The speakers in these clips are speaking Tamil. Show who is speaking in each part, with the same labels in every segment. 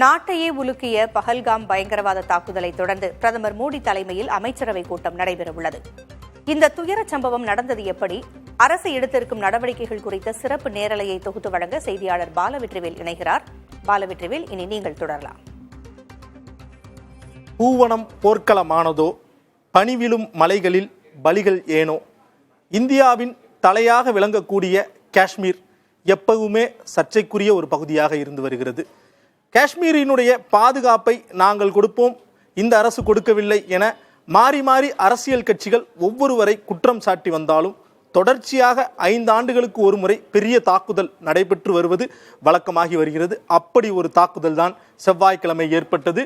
Speaker 1: நாட்டையே உலுக்கிய பஹல்காம் பயங்கரவாத தாக்குதலை தொடர்ந்து பிரதமர் மோடி தலைமையில் அமைச்சரவை கூட்டம் நடைபெறவுள்ளது. இந்த துயர சம்பவம் நடந்தது எப்படி, அரசு எடுத்திருக்கும் நடவடிக்கைகள் குறித்த சிறப்பு நேரலையை தொகுத்து வழங்க செய்தியாளர் பாலவெற்றிவேல் இணைகிறார். பாலவெற்றிவேல், இனி நீங்கள் தொடரலாம்.
Speaker 2: பூவனம் போர்க்களமானதோ, பனிவிழும் மலைகளில் பலிகள் ஏனோ, இந்தியாவின் தலையாக விளங்கக்கூடிய காஷ்மீர் எப்பவுமே சர்ச்சைக்குரிய ஒரு பகுதியாக இருந்து வருகிறது. காஷ்மீரினுடைய பாதுகாப்பை நாங்கள் கொடுப்போம், இந்த அரசு கொடுக்கவில்லை என மாறி மாறி அரசியல் கட்சிகள் ஒவ்வொருவரை குற்றம் சாட்டி வந்தாலும் தொடர்ச்சியாக 5 ஆண்டுகளுக்கு ஒரு முறை பெரிய தாக்குதல் நடைபெற்று வருவது வழக்கமாகி வருகிறது. அப்படி ஒரு தாக்குதல் தான் செவ்வாய்க்கிழமை ஏற்பட்டது.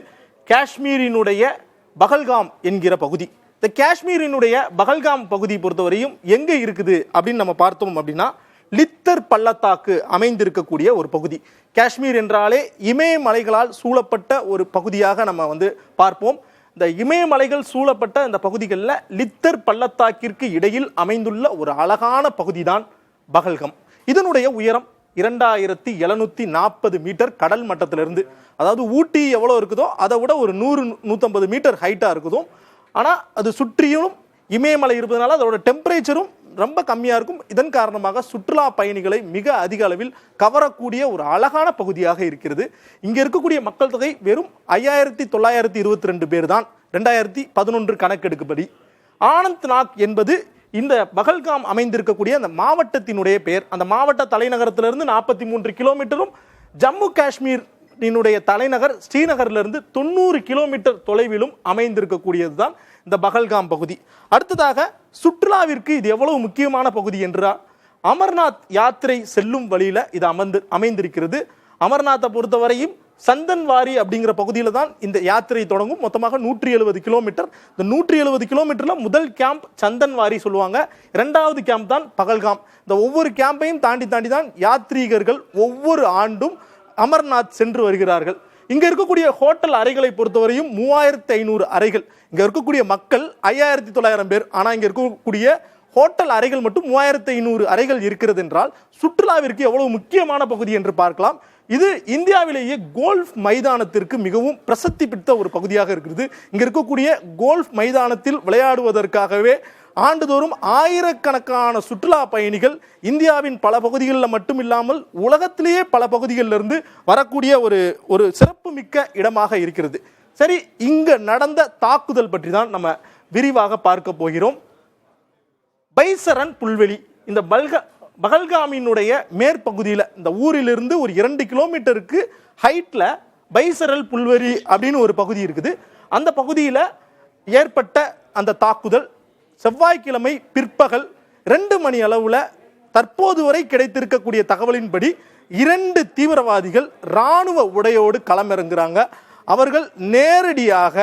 Speaker 2: காஷ்மீரினுடைய பஹல்காம் என்கிற பகுதி. இந்த காஷ்மீரினுடைய பஹல்காம் பகுதி பொறுத்தவரையும் எங்கே இருக்குது அப்படின்னு நம்ம பார்த்தோம் அப்படின்னா, லித்தர் பள்ளத்தாக்கு அமைந்திருக்கக்கூடிய ஒரு பகுதி. காஷ்மீர் என்றாலே இமயமலைகளால் சூழப்பட்ட ஒரு பகுதியாக நம்ம பார்ப்போம். இந்த இமயமலைகள் சூழப்பட்ட இந்த பகுதிகளில் லித்தர் பள்ளத்தாக்கிற்கு இடையில் அமைந்துள்ள ஒரு அழகான பகுதி தான் பஹல்காம். இதனுடைய உயரம் 2740 மீட்டர் கடல் மட்டத்திலிருந்து. அதாவது ஊட்டி எவ்வளோ இருக்குதோ அதை விட ஒரு 100-150 மீட்டர் ஹைட்டாக இருக்குதோ. ஆனால் அது சுற்றியும் இமயமலை இருப்பதனால அதோட டெம்பரேச்சரும் ரொம்ப கம்மியாக இருக்கும். இதன் காரணமாக சுற்றுலா பயணிகளை மிக அதிக அளவில் கவரக்கூடிய ஒரு அழகான பகுதியாக இருக்கிறது. இங்கே இருக்கக்கூடிய மக்கள் தொகை வெறும் 5922 பேர் தான் 2011 கணக்கெடுக்குப்படி. ஆனந்த்நாக் என்பது இந்த பஹல்காம் அமைந்திருக்கக்கூடிய அந்த மாவட்டத்தினுடைய பெயர். அந்த மாவட்ட தலைநகரத்திலிருந்து 43 கிலோமீட்டரும், ஜம்மு காஷ்மீரினுடைய தலைநகர் ஸ்ரீநகரிலிருந்து 90 கிலோமீட்டர் தொலைவிலும் அமைந்திருக்கக்கூடியது தான் இந்த பஹல்காம் பகுதி. அடுத்ததாக சுற்றுலாவிற்கு இது எவ்வளவு முக்கியமான பகுதி என்றால், அமர்நாத் யாத்திரை செல்லும் வழியில இது அமைந்திருக்கிறது. அமர்நாத்தை பொறுத்தவரையும் சந்தன்வாரி அப்படிங்கிற பகுதியில் தான் இந்த யாத்திரை தொடங்கும். மொத்தமாக 170 கிலோமீட்டர். இந்த 170 கிலோமீட்டர்ல முதல் கேம்ப் சந்தன்வாரி சொல்லுவாங்க, 2வது கேம்ப் தான் பஹல்காம். இந்த ஒவ்வொரு கேம்பையும் தாண்டி தான் யாத்ரீகர்கள் ஒவ்வொரு ஆண்டும் அமர்நாத் சென்று வருகிறார்கள். இங்க இருக்கக்கூடிய ஹோட்டல் அறைகளை பொறுத்தவரையும் 3500 அறைகள். இங்க இருக்கக்கூடிய மக்கள் 5900 பேர். ஆனா இங்க இருக்கக்கூடிய ஹோட்டல் அறைகள் மட்டும் 3500 அறைகள் இருக்கிறது என்றால் சுற்றுலாவிற்கு எவ்வளவு முக்கியமான பகுதி என்று பார்க்கலாம். இது இந்தியாவிலேயே கோல்ஃப் மைதானத்திற்கு மிகவும் பிரசித்தி பெற்ற ஒரு பகுதியாக இருக்கிறது. இங்க இருக்கக்கூடிய கோல்ஃப் மைதானத்தில் விளையாடுவதற்காகவே ஆண்டுதோறும் ஆயிரக்கணக்கான சுற்றுலா பயணிகள் இந்தியாவின் பல பகுதிகளில் மட்டும் இல்லாமல் உலகத்திலேயே பல பகுதிகளிலிருந்து வரக்கூடிய ஒரு சிறப்பு மிக்க இடமாக இருக்கிறது. சரி, இங்க நடந்த தாக்குதல் பற்றி தான் நம்ம விரிவாக பார்க்க போகிறோம். பைசரன் புல்வெளி, இந்த பஹல்காமினுடைய மேற்பகுதியில், இந்த ஊரிலிருந்து ஒரு 2 கிலோமீட்டருக்கு ஹைட்ல பைசரல் புல்வெளி அப்படின்னு ஒரு பகுதி இருக்குது. அந்த பகுதியில் ஏற்பட்ட அந்த தாக்குதல் செவ்வாய்க்கிழமை பிற்பகல் 2 மணி அளவுல தற்போது வரை கிடைத்திருக்கக்கூடிய தகவலின்படி 2 தீவிரவாதிகள் இராணுவ உடையோடு களமிறங்குறாங்க. அவர்கள் நேரடியாக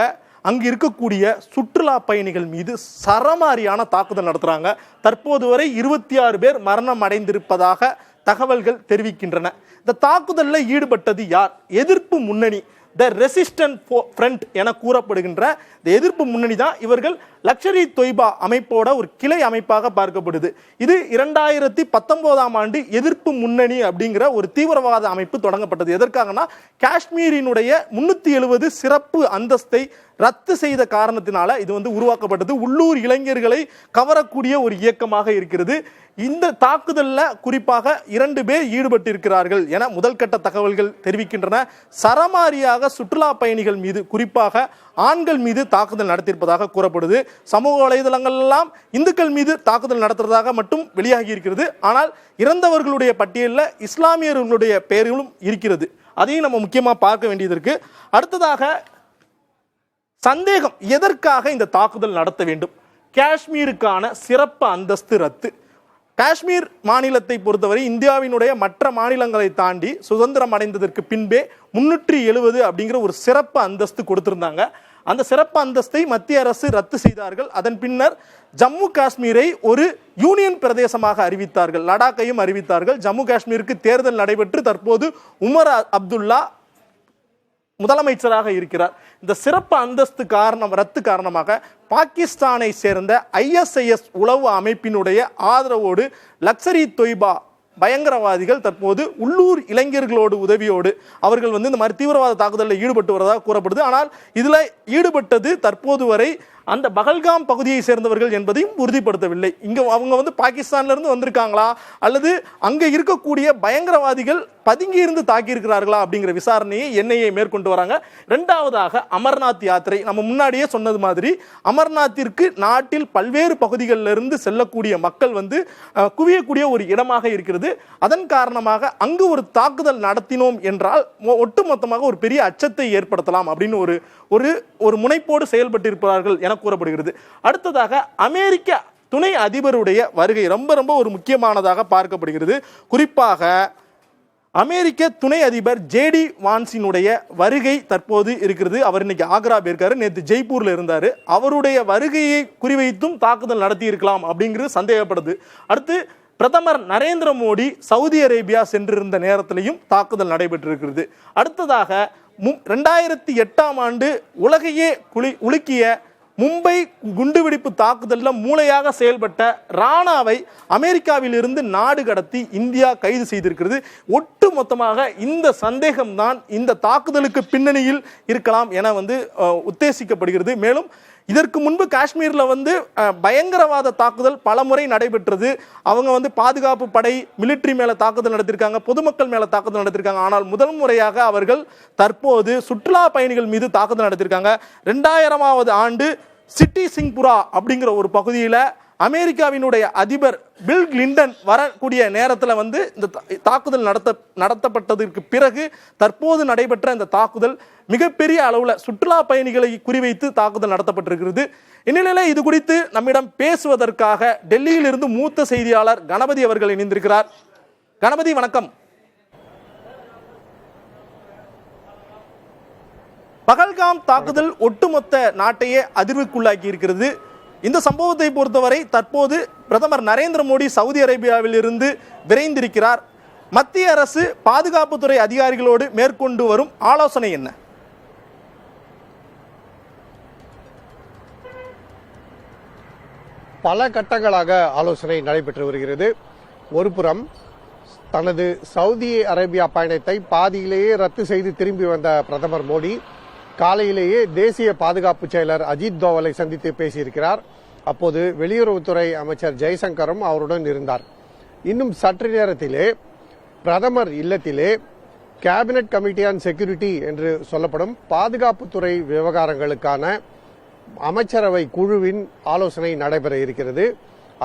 Speaker 2: அங்கு இருக்கக்கூடிய சுற்றுலா பயணிகள் மீது சரமாரியான தாக்குதல் நடத்துறாங்க. தற்போது வரை 26 பேர் மரணம் அடைந்திருப்பதாக தகவல்கள் தெரிவிக்கின்றன. இந்த தாக்குதலில் ஈடுபட்டது யார்? எதிர்ப்பு முன்னணி, த ரெசிஸ்டன்ட் ஃப்ரண்ட் என கூறப்படுகின்ற இந்த எதிர்ப்பு முன்னணி தான். இவர்கள் லஷ்கர் இ தொய்பா அமைப்போட ஒரு கிளை அமைப்பாக பார்க்கப்படுது. இது 2019ஆம் ஆண்டு எதிர்ப்பு முன்னணி அப்படிங்கிற ஒரு தீவிரவாத அமைப்பு தொடங்கப்பட்டது. எதற்காகனா, காஷ்மீரினுடைய 370 சிறப்பு அந்தஸ்தை ரத்து செய்த காரணத்தினால இது உருவாக்கப்பட்டது. உள்ளூர் இளைஞர்களை கவரக்கூடிய ஒரு இயக்கமாக இருக்கிறது. இந்த தாக்குதலில் குறிப்பாக 2 பேர் ஈடுபட்டிருக்கிறார்கள் என முதல் கட்ட தகவல்கள் தெரிவிக்கின்றன. சரமாரியாக சுற்றுலா பயணிகள் மீது, குறிப்பாக ஆண்கள் மீது தாக்குதல் நடத்தியிருப்பதாக கூறப்படுது. சமூக வலைதளங்கள் எல்லாம் இந்துக்கள் மீது தாக்குதல் நடத்துறதாக மட்டும் வெளியாகி இருக்கிறது. ஆனால் இறந்தவர்களுடைய பட்டியலில் இஸ்லாமியர்களுடைய பெயர்களும் இருக்கிறது. அதையும் நம்ம முக்கியமாக பார்க்க வேண்டியது இருக்கு. அடுத்ததாக சந்தேகம், எதற்காக இந்த தாக்குதல் நடத்த வேண்டும்? காஷ்மீருக்கான சிறப்பு அந்தஸ்து ரத்து. காஷ்மீர் மாநிலத்தை பொறுத்தவரை இந்தியாவினுடைய மற்ற மாநிலங்களை தாண்டி சுதந்திரம் அடைந்ததற்கு பின்பே 370 அப்படிங்கிற ஒரு சிறப்பு அந்தஸ்து கொடுத்திருந்தாங்க. அந்த சிறப்பு அந்தஸ்தை மத்திய அரசு ரத்து செய்தார்கள். அதன் பின்னர் ஜம்மு காஷ்மீரை ஒரு யூனியன் பிரதேசமாக அறிவித்தார்கள், லடாக்கையும் அறிவித்தார்கள். ஜம்மு காஷ்மீருக்கு தேர்தல் நடைபெற்று தற்போது உமர் அப்துல்லா முதலமைச்சராக இருக்கிறார். இந்த சிறப்பு அந்தஸ்து ரத்து காரணமாக பாகிஸ்தானை சேர்ந்த ISIS உளவு அமைப்பினுடைய ஆதரவோடு லஷ்கர் இ தொய்பா பயங்கரவாதிகள் தற்போது உள்ளூர் இளைஞர்களோடு உதவியோடு அவர்கள் வந்து இந்த மாதிரி தீவிரவாத தாக்குதலில் ஈடுபட்டு வருவதாக கூறப்படுது. ஆனால் இதில் ஈடுபட்டது தற்போது வரை அந்த பகல்காம் பகுதியை சேர்ந்தவர்கள் என்பதையும் உறுதிப்படுத்தவில்லை. இங்க அவங்க வந்து பாகிஸ்தான்ல இருந்து வந்திருக்காங்களா அல்லது அங்க இருக்கக்கூடிய பயங்கரவாதிகள் பதுங்கி இருந்து தாக்கி இருக்கிறார்களா அப்படிங்கிற விசாரணையை என்ஐஏ மேற்கொண்டு வராங்க. இரண்டாவதாக அமர்நாத் யாத்திரை, நம்ம முன்னாடியே சொன்னது மாதிரி அமர்நாத்திற்கு நாட்டில் பல்வேறு பகுதிகளில் இருந்து செல்லக்கூடிய மக்கள் வந்து குவியக்கூடிய ஒரு இடமாக இருக்கிறது. அதன் காரணமாக அங்கு ஒரு தாக்குதல் நடத்தினோம் என்றால் ஒட்டுமொத்தமாக ஒரு பெரிய அச்சத்தை ஏற்படுத்தலாம் அப்படின்னு ஒரு முனைப்போடு செயல்பட்டிருப்பார்கள் என கூறப்படுகிறது. அடுத்ததாக அமெரிக்க துணை அதிபருடைய வருகை ரொம்ப ரொம்ப ஒரு முக்கியமானதாக பார்க்கப்படுகிறது. குறிப்பாக அமெரிக்க துணை அதிபர் ஜேடி வான்ஸினுடைய வருகை தற்போது இருக்கிறது. அவர் இன்னைக்கு ஆக்ரா போயிருக்காரு, நேற்று ஜெய்ப்பூர்ல இருந்தாரு. அவருடைய வருகையை குறிவைத்தும் தாக்குதல் நடத்தி இருக்கலாம் அப்படிங்கிறது சந்தேகப்படுது. அடுத்து பிரதமர் நரேந்திர மோடி சவுதி அரேபியா சென்றிருந்த நேரத்திலையும் தாக்குதல் நடைபெற்றிருக்கிறது. அடுத்ததாக 2008 உலகையே உலுக்கிய மும்பை குண்டுவெடிப்பு தாக்குதலில் மூளையாக செயல்பட்ட ராணாவை அமெரிக்காவில் இருந்து நாடு கடத்தி இந்தியா கைது செய்திருக்கிறது. ஒட்டு மொத்தமாக இந்த சந்தேகம்தான் இந்த தாக்குதலுக்கு பின்னணியில் இருக்கலாம் என வந்து உத்தேசிக்கப்படுகிறது. மேலும் இதற்கு முன்பு காஷ்மீர்ல வந்து பயங்கரவாத தாக்குதல் பல முறை நடைபெற்றது. அவங்க வந்து பாதுகாப்பு படை மிலிட்டரி மேல தாக்குதல் நடத்திருக்காங்க, பொதுமக்கள் மேல தாக்குதல் நடத்திருக்காங்க. ஆனால் முதல் முறையாக அவர்கள் தற்போது சுற்றுலா பயணிகள் மீது தாக்குதல் நடத்திருக்காங்க. 2000ஆவது ஆண்டு சிட்டி சிங்புரா அப்படிங்கிற ஒரு பகுதியில் அமெரிக்காவினுடைய அதிபர் பில் கிளின்டன் வரக்கூடிய நேரத்தில் வந்து இந்த தாக்குதல் நடத்தப்பட்டதற்கு பிறகு தற்போது நடைபெற்ற இந்த தாக்குதல் மிகப்பெரிய அளவில் சுற்றுலா பயணிகளை குறிவைத்து தாக்குதல் நடத்தப்பட்டிருக்கிறது. இந்நிலையில் இது குறித்து நம்மிடம் பேசுவதற்காக டெல்லியில் இருந்து மூத்த செய்தியாளர் கணபதி அவர்கள் இணைந்திருக்கிறார். கணபதி வணக்கம். பகல்காம் தாக்குதல் ஒட்டுமொத்த நாட்டையே அதிர்வுக்குள்ளாக்கி இருக்கிறது. இந்த சம்பவத்தை பொறுத்தவரை தற்போது பிரதமர் நரேந்திர மோடி சவுதி அரேபியாவில் இருந்து விரைந்திருக்கிறார். மத்திய அரசு பாதுகாப்புத்துறை அதிகாரிகளோடு மேற்கொண்டு வரும் ஆலோசனை என்ன?
Speaker 3: பல கட்டங்களாக ஆலோசனை நடைபெற்று வருகிறது. ஒருபுறம் தனது சவுதி அரேபியா பயணத்தை பாதியிலேயே ரத்து செய்து திரும்பி வந்த பிரதமர் மோடி காலையிலேயே தேசிய பாதுகாப்பு செயலர் அஜித் தோவலை சந்தித்து பேசியிருக்கிறார். அப்போது வெளியுறவுத்துறை அமைச்சர் ஜெய்சங்கரும் அவருடன் இருந்தார். இன்னும் சற்று நேரத்திலே பிரதமர் இல்லத்திலே கேபினட் கமிட்டி ஆன் செக்யூரிட்டி என்று சொல்லப்படும் பாதுகாப்புத்துறை விவகாரங்களுக்கான அமைச்சரவை குழுவின் ஆலோசனை நடைபெற இருக்கிறது.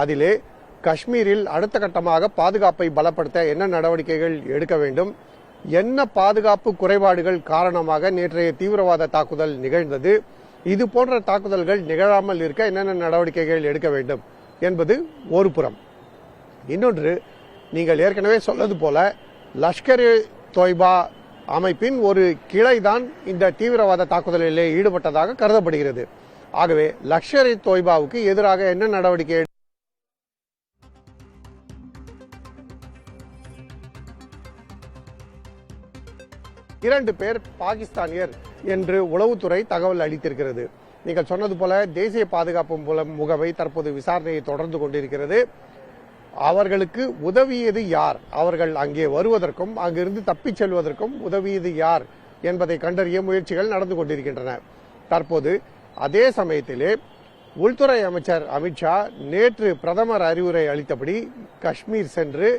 Speaker 3: அதிலே காஷ்மீரில் அடுத்த கட்டமாக பாதுகாப்பை பலப்படுத்த என்ன நடவடிக்கைகள் எடுக்க வேண்டும், என்ன பாதுகாப்பு குறைபாடுகள் காரணமாக நேற்றைய தீவிரவாத தாக்குதல் நிகழ்ந்தது, இது போன்ற தாக்குதல்கள் நிகழாமல் இருக்க என்னென்ன நடவடிக்கைகள் எடுக்க வேண்டும் என்பது ஒரு புறம். இன்னொன்று, நீங்கள் ஏற்கனவே சொன்னது போல லஷ்கர் இ தொய்பா அமைப்பின் ஒரு கிளைதான் இந்த தீவிரவாத தாக்குதலிலே ஈடுபட்டதாக கருதப்படுகிறது. ஆகவே லஷ்கர் இ தொய்பாவுக்கு எதிராக என்ன நடவடிக்கை 2 பேர் பாகிஸ்தானியர் என்று உளவுத்துறை தகவல் அளித்திருக்கிறது. நீங்கள் சொன்னது போல தேசிய பாதுகாப்பு முகமை தற்போது விசாரணையை தொடர்ந்து கொண்டிருக்கிறது. அவர்களுக்கு உதவியது யார், அவர்கள் அங்கே வருவதற்கும் அங்கிருந்து தப்பிச் செல்வதற்கும் உதவியது யார் என்பதை கண்டறிய முயற்சிகள் நடந்து கொண்டிருக்கின்றன. தற்போது அதே சமயத்திலே உள்துறை அமைச்சர் அமித்ஷா நேற்று பிரதமர் அறிவுரை அளித்தபடி காஷ்மீர் சென்று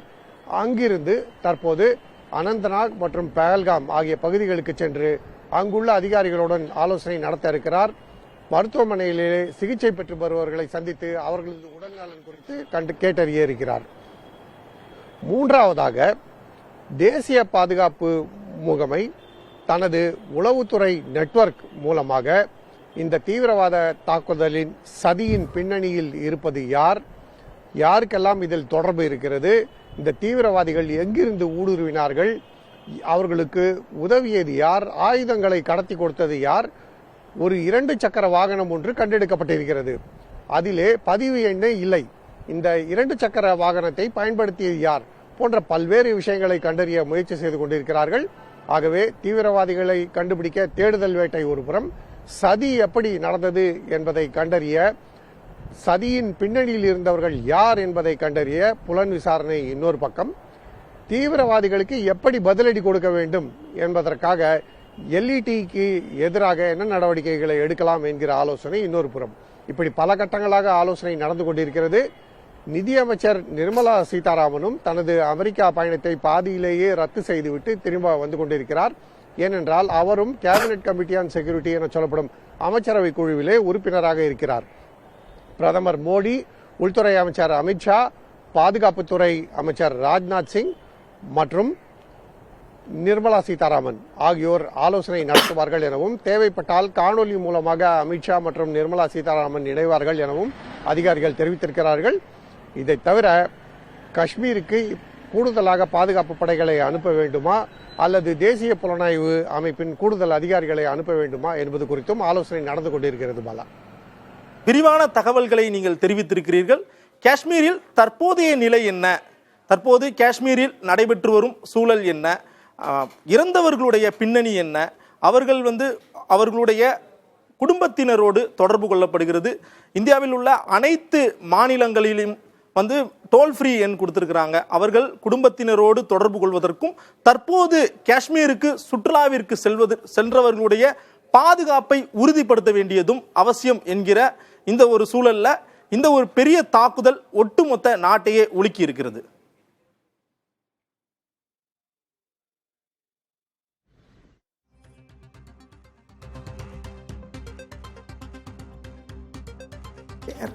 Speaker 3: அங்கிருந்து தற்போது அனந்தநாக் மற்றும் பஹல்காம் ஆகிய பகுதிகளுக்கு சென்று அங்குள்ள அதிகாரிகளுடன் ஆலோசனை நடத்த இருக்கிறார். மருத்துவமனையிலே சிகிச்சை பெற்று வருபவர்களை சந்தித்து அவர்களது உடல்நலன் குறித்து கேட்டறிய இருக்கிறார். மூன்றாவதாக தேசிய பாதுகாப்பு முகமை தனது உளவுத்துறை நெட்வொர்க் மூலமாக இந்த தீவிரவாத தாக்குதலின் சதியின் பின்னணியில் இருப்பது யார், யாருக்கெல்லாம் இதில் தொடர்பு இருக்கிறது, இந்த தீவிரவாதிகள் எங்கிருந்து ஊடுருவினார்கள், அவர்களுக்கு உதவியது யார், ஆயுதங்களை கடத்தி கொடுத்தது யார், ஒரு 2 சக்கர வாகனம் ஒன்று கண்டெடுக்கப்பட்டிருக்கிறது. அதிலே பதிவு எண்ணே இல்லை, இந்த 2 சக்கர வாகனத்தை பயன்படுத்தியது யார் போன்ற பல்வேறு விஷயங்களை கண்டறிய முயற்சி செய்து கொண்டிருக்கிறார்கள். ஆகவே தீவிரவாதிகளை கண்டுபிடிக்க தேடுதல் வேட்டை ஒரு புறம், சதி எப்படி நடந்தது என்பதை கண்டறிய, சதியின் பின்னணியில் இருந்தவர்கள் யார் என்பதை கண்டறிய புலன் விசாரணை இன்னொரு பக்கம். தீவிரவாதிகளுக்கு எப்படி பதிலடி கொடுக்க வேண்டும் என்பதற்காக எல்இடிக்கு எதிராக என்ன நடவடிக்கைகளை எடுக்கலாம் என்கிற ஆலோசனை இன்னொரு புறம். இப்படி பல கட்டங்களாக ஆலோசனை நடந்து கொண்டிருக்கிறது. நிதியமைச்சர் நிர்மலா சீதாராமனும் தனது அமெரிக்கா பயணத்தை பாதியிலேயே ரத்து செய்துவிட்டு திரும்ப வந்து கொண்டிருக்கிறார். ஏனென்றால் அவரும் கேபினெட் கமிட்டி ஆன் செக்யூரிட்டி என சொல்லப்படும் அமைச்சரவை குழுவிலே உறுப்பினராக இருக்கிறார். பிரதமர் மோடி, உள்துறை அமைச்சர் அமித்ஷா, பாதுகாப்புத்துறை அமைச்சர் ராஜ்நாத் சிங் மற்றும் நிர்மலா சீதாராமன் ஆகியோர் ஆலோசனை நடத்துவார்கள் எனவும், தேவைப்பட்டால் காணொலி மூலமாக அமித்ஷா மற்றும் நிர்மலா சீதாராமன் இணைவார்கள் எனவும் அதிகாரிகள் தெரிவித்திருக்கிறார்கள். இதை தவிர காஷ்மீருக்கு கூடுதலாக பாதுகாப்பு படைகளை அனுப்ப வேண்டுமா அல்லது தேசிய புலனாய்வு அமைப்பின் கூடுதல் அதிகாரிகளை அனுப்ப வேண்டுமா என்பது குறித்தும் ஆலோசனை நடந்து கொண்டிருக்கிறது. பாலா,
Speaker 2: விரிவான தகவல்களை நீங்கள் தெரிவித்திருக்கிறீர்கள். காஷ்மீரில் தற்போதைய நிலை என்ன, தற்போது காஷ்மீரில் நடைபெற்று வரும் சூழல் என்ன, இறந்தவர்களுடைய பின்னணி என்ன, அவர்களுடைய குடும்பத்தினரோடு தொடர்பு கொள்ளப்படுகிறது. இந்தியாவில் உள்ள அனைத்து மாநிலங்களிலும் டோல் ஃப்ரீ எண் கொடுத்திருக்கிறாங்க. அவர்கள் குடும்பத்தினரோடு தொடர்பு கொள்வதற்கும் தற்போது காஷ்மீருக்கு சுற்றுலாவிற்கு சென்றவர்களுடைய பாதுகாப்பை உறுதிப்படுத்த வேண்டியதும் அவசியம் என்கிற இந்த ஒரு சூழல்ல இந்த ஒரு பெரிய தாக்குதல் ஒட்டுமொத்த நாட்டையே உலுக்கி இருக்கிறது. Yeah.